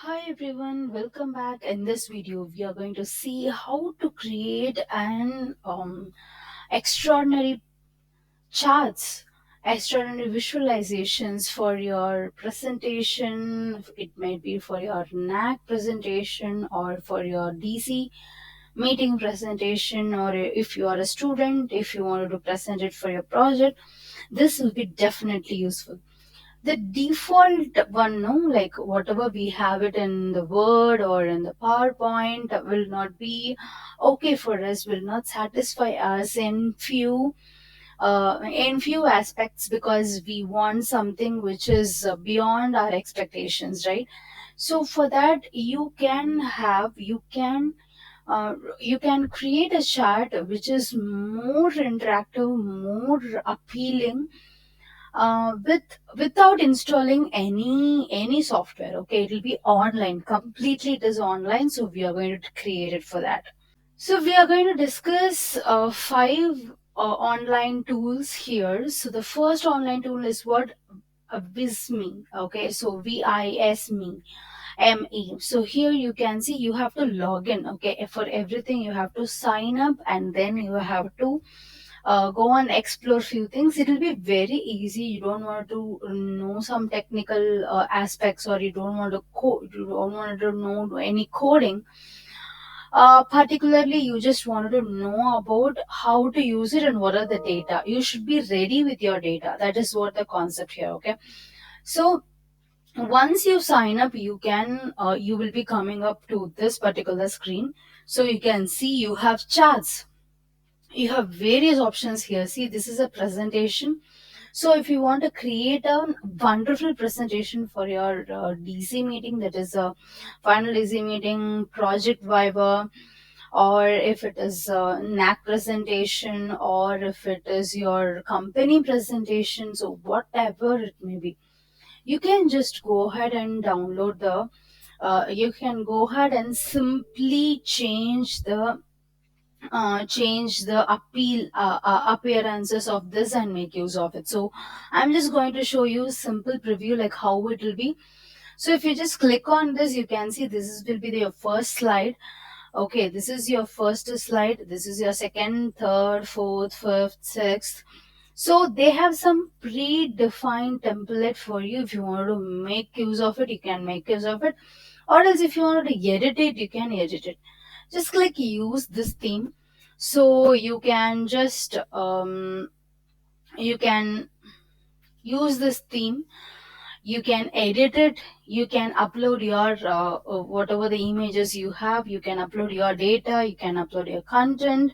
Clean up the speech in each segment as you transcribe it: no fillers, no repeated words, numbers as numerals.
Hi everyone, welcome back. In this video, we are going to see how to create an extraordinary charts, extraordinary visualizations for your presentation. It might be for your NAC presentation or for your DC meeting presentation, or if you are a student, if you wanted to present it for your project, this will be definitely useful. The default one, no, like whatever we have it in the Word or in the PowerPoint, will not be okay for us, will not satisfy us in few aspects, because we want something which is beyond our expectations, right? So for that, you can create a chart which is more interactive, more appealing, without installing any software. Okay, it'll be online, completely it is online, so we are going to create it for that. So we are going to discuss five online tools here. So the first online tool is what? Visme. Okay, so VISME. ME. So here you can see you have to log in. Okay, for everything you have to sign up, and then you have to go and explore few things. It will be very easy. You don't want to know some technical aspects, or you don't want to you don't want to know any coding. Particularly, you just wanted to know about how to use it and what are the data. You should be ready with your data. That is what the concept here. Okay, so once you sign up, you will be coming up to this particular screen. So you can see you have charts, you have various options here. See, this is a presentation. So if you want to create a wonderful presentation for your DC meeting, that is a final DC meeting, project viva, or if it is a NAC presentation, or if it is your company presentation, so whatever it may be, you can just go ahead and download the you can go ahead and simply change the appearances of this and make use of it. So I'm just going to show you simple preview like how it will be. So if you just click on this, you can see will be your first slide. Okay, this is your first slide, this is your second, third, fourth, fifth, sixth. So they have some predefined template for you. If you want to make use of it, you can make use of it, or else if you want to edit it, you can edit it. Just click use this theme. So you can use this theme, you can edit it, you can upload your whatever the images you have, you can upload your data, you can upload your content.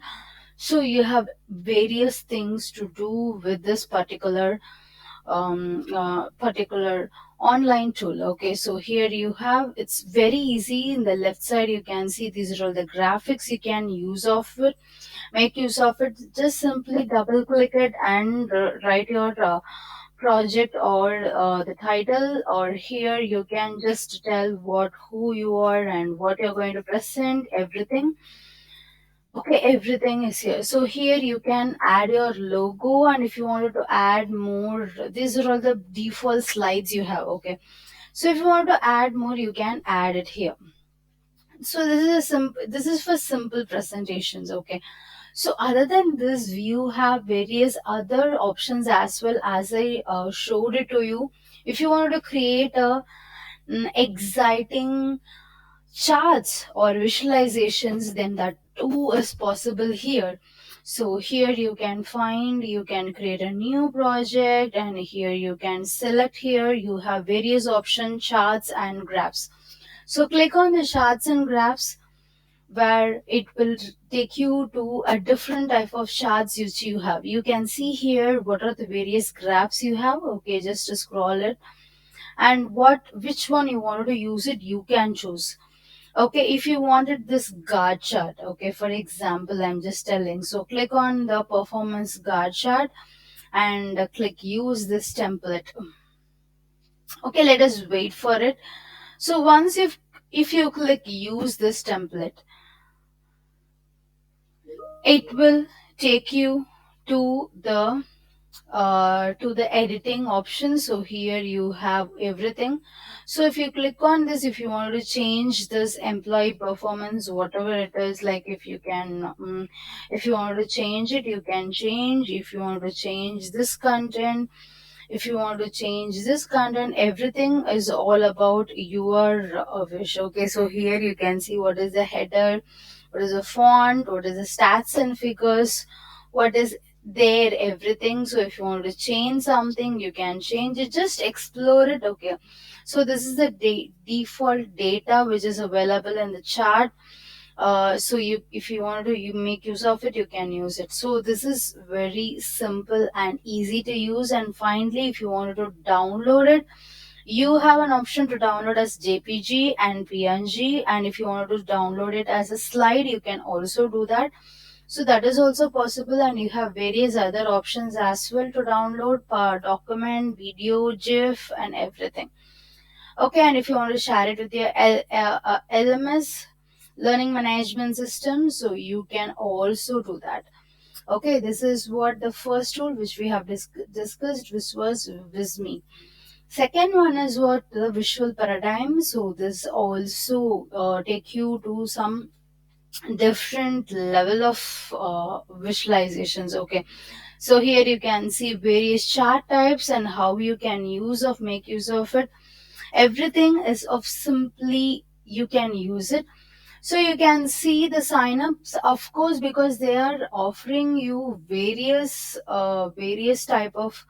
So you have various things to do with this particular online tool. Okay, so here you have, it's very easy. In the left side you can see these are all the graphics you can use of it, make use of it. Just simply double click it and write your project or the title, or here you can just tell who you are and what you're going to present, everything. Okay, everything is here. So here you can add your logo, and if you wanted to add more, these are all the default slides you have. Okay, so if you want to add more, you can add it here. So this is for simple presentations. Okay, so other than this, you have various other options as well, as I showed it to you. If you wanted to create a exciting charts or visualizations, then that too is possible here. So here you can create a new project, and here you can select, here you have various options, charts and graphs. So click on the charts and graphs, where it will take you to a different type of charts which you have. You can see here what are the various graphs you have. Okay, just to scroll it, and which one you wanted to use it, you can choose. Okay, if you wanted this guard chart, okay, for example, I'm just telling, so click on the performance guard chart and click use this template. Okay, let us wait for it. So once if you click use this template, it will take you to the to the editing option. So here you have everything. So if you click on this, if you want to change this employee performance, whatever it is, like if you can if you want to change it, you can change. If you want to change this content, if you want to change this content, everything is all about your wish. Okay, so here you can see what is the header, what is the font, what is the stats and figures, what is there, everything. So if you want to change something, you can change it, just explore it. Okay, so this is the default data which is available in the chart. So you, if you want to you make use of it, you can use it. So this is very simple and easy to use. And finally, if you wanted to download it, you have an option to download as jpg and png, and if you wanted to download it as a slide, you can also do that. So that is also possible, and you have various other options as well to download per document, video, gif, and everything. Okay, and if you want to share it with your LMS, learning management system, so you can also do that. Okay, this is what the first tool which we have discussed, which was Visme. Second one is what the visual paradigm. So this also take you to some different level of visualizations. Okay, so here you can see various chart types and how you can make use of it. Everything is of simply you can use it. So you can see the signups, of course, because they are offering you various type of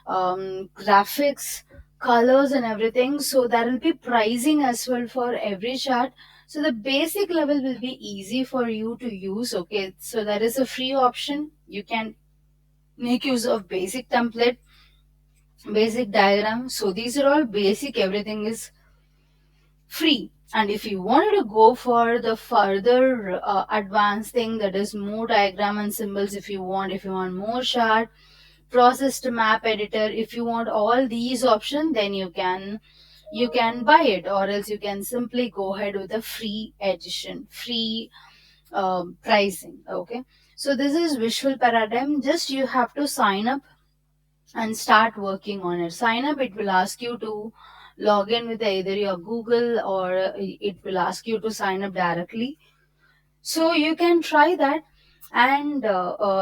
graphics, colors, and everything. So there will be pricing as well for every chart. So the basic level will be easy for you to use. Okay, so there is a free option. You can make use of basic template, basic diagram. So these are all basic. Everything is free. And if you wanted to go for the further advanced thing, that is more diagram and symbols, if you want more chart, processed map editor, if you want all these options, then you can buy it, or else you can simply go ahead with the free edition, free pricing. Okay, so this is visual paradigm. Just you have to sign up and start working on it. Sign up, it will ask you to log in with either your Google, or it will ask you to sign up directly. So you can try that, and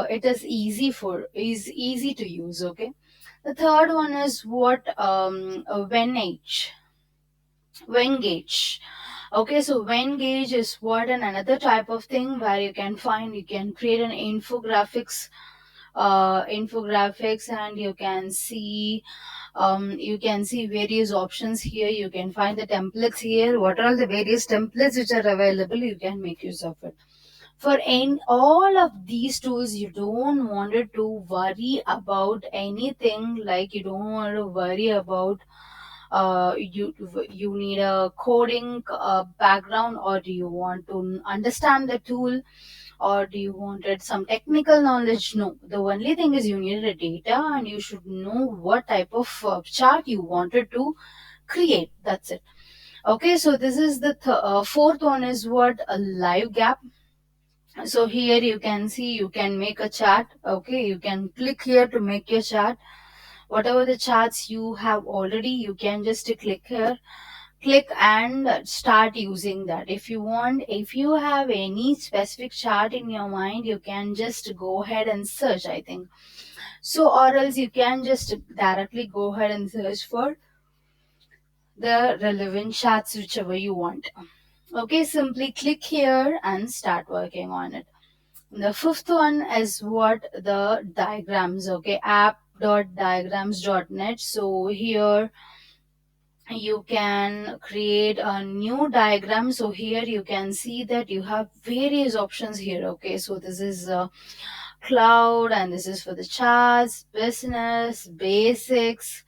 it is easy to use. Okay, the third one is what Venngage. Okay, so Venngage is what, and another type of thing where you can create an infographics, and you can see various options here. You can find the templates here. What are all the various templates which are available? You can make use of it. For in all of these tools, you don't want to worry about anything, like you don't want to worry about you need a coding background, or do you want to understand the tool, or do you wanted some technical knowledge? No, the only thing is you needed a data, and you should know what type of chart you wanted to create. That's it. Okay, so this is the fourth one is what a LiveGap. So here you can see you can make a chart. Okay, you can click here to make your chart. Whatever the charts you have already, you can just click here, click and start using that. If you want, if you have any specific chart in your mind, you can just go ahead and search, I think so, or else you can just directly go ahead and search for the relevant charts whichever you want. Okay, simply click here and start working on it. The fifth one is what the diagrams. Okay, app.diagrams.net. So here you can create a new diagram. So here you can see that you have various options here. Okay, so this is cloud, and this is for the charts, business, basics,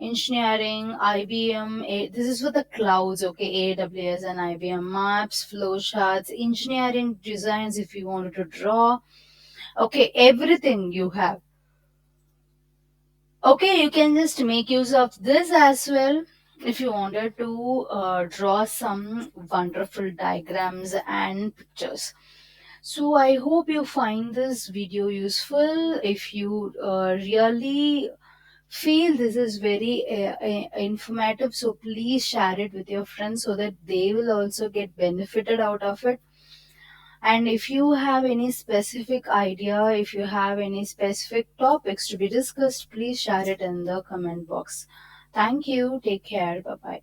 engineering, IBM. This is for the clouds. Okay, AWS and IBM, maps, flowcharts, engineering designs if you wanted to draw. Okay, everything you have. Okay, you can just make use of this as well if you wanted to draw some wonderful diagrams and pictures. So I hope you find this video useful. If you really feel this is very informative, so please share it with your friends so that they will also get benefited out of it. And if you have any specific idea, if you have any specific topics to be discussed, please share it in the comment box. Thank you. Take care. Bye bye.